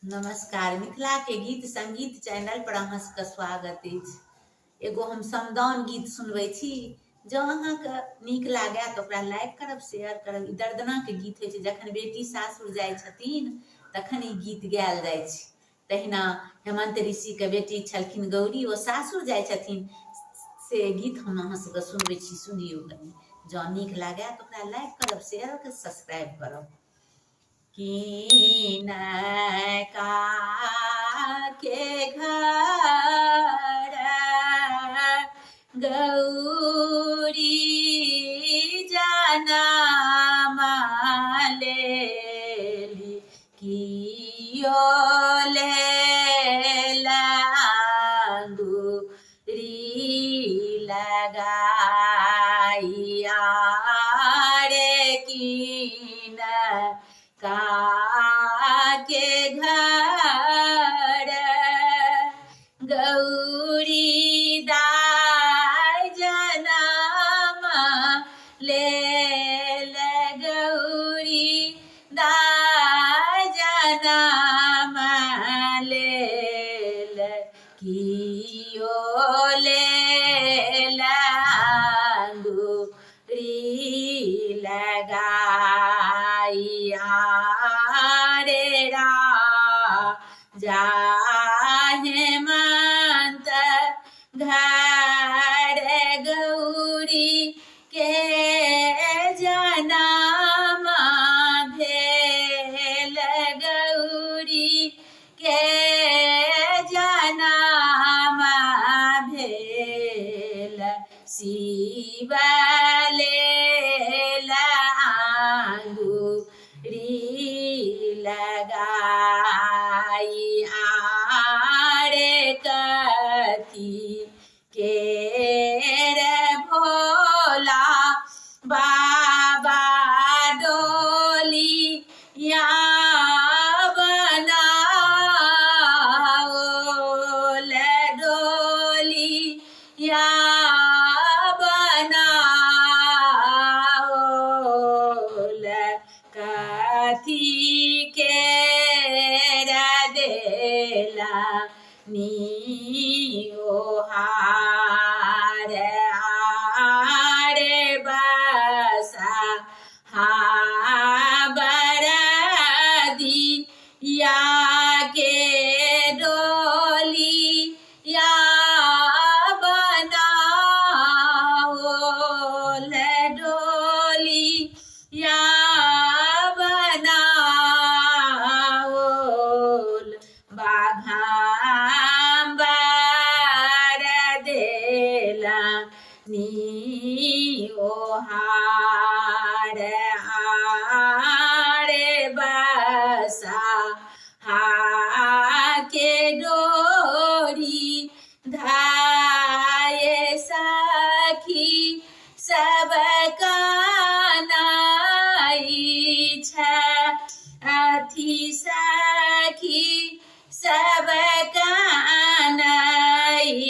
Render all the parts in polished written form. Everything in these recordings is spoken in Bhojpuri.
नमस्कार। मिथिला के गीत संगीत चैनल पर अहाँ सबके स्वागत अछि। एगो हम समदाउन गीत सुनबै छी। जँ अहाँके नीक लागय तऽ ओकरा लाइक करब, शेयर करब। ई दर्दनाक गीत होइ छै। जखन बेटी सासुर जाइ छथिन तखन ई गीत गायल जाइ छै। तहिना हेमंत ऋषिके बेटी छलखिन गौरी, ओ सासुर जाइ छथिन। से गीत हम अहाँ सबके सुनबै छी, सुनियौ कनी। जँ नीक लागय तऽ ओकरा लाइक करब, शेयर करब, सब्सक्राइब करब। कि नैका के घर गौरी जनम लेली, कियो लेला अंगूरी लगाइया रे कीन के घर गौरी दाय जनम लेल, गौरी दाय जनम लेल, कियो लेला अंगूरी लगाइया रे राजा हेमंत घर गौरी के जनम भेल, गौरी के जनम भेल। शिव लेला अंगूरी लगाइया रे कथी केर भोला बाबा डोलिया बनाओल, डोलिया बनाओल, कथी केर देला निओहार आरे बसा बरदिया के डोलिया बनाओल, डोलिया बनाओल, बाघाम्बर देला निओहार आरे बसा के डोरी धाये सखी सब कानाई अथी सखी सब कानाई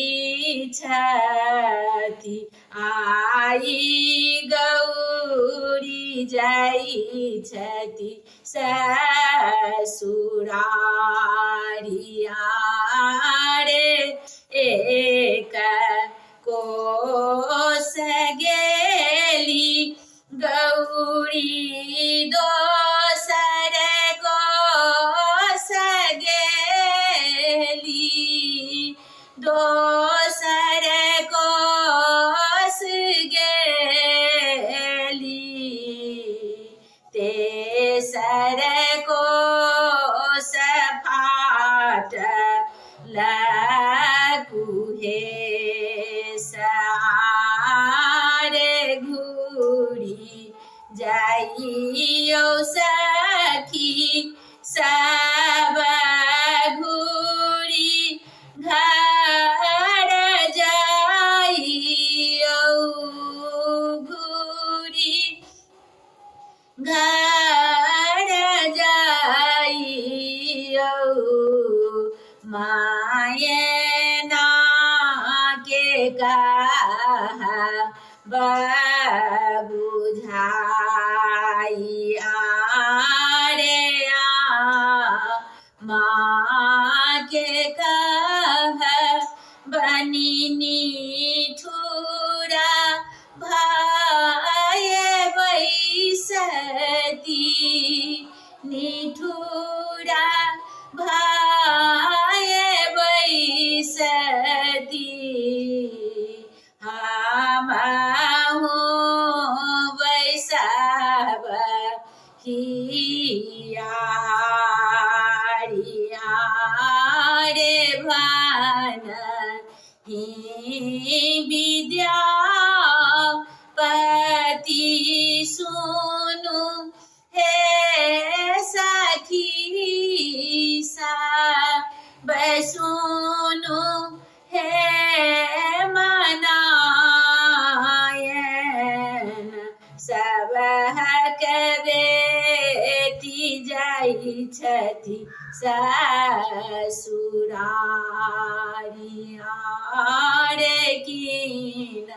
छथि। आई गौरी जाइ छथि ससुरारिया रे, एक कोस गेली गौरी, दोसर कोस गेली, दोसर कोस गेली, तेसर कोस फाटल कुहेस आरे घूरी जाइयो सखी सब घूरी घर जाइयो, घूरी घर जाइयो। मायना के बुझाइया रे माँ के कह बनी निठुरा भाई बैसती निठुरा भाई बैसती हमहु बैसब हियारिया रे भान ही विद्यापति सुनु हे सखी सब सुनु हे मनायन सब बेटी जाइ छथि ससुरारिया रे कीन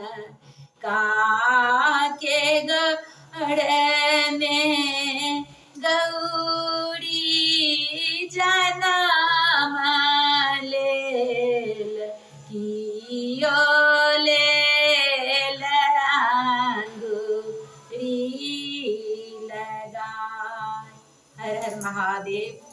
काके गढ़े में गौरी जनम लेल कियो लेल अंगूरी लगाय। हर हर महादेव।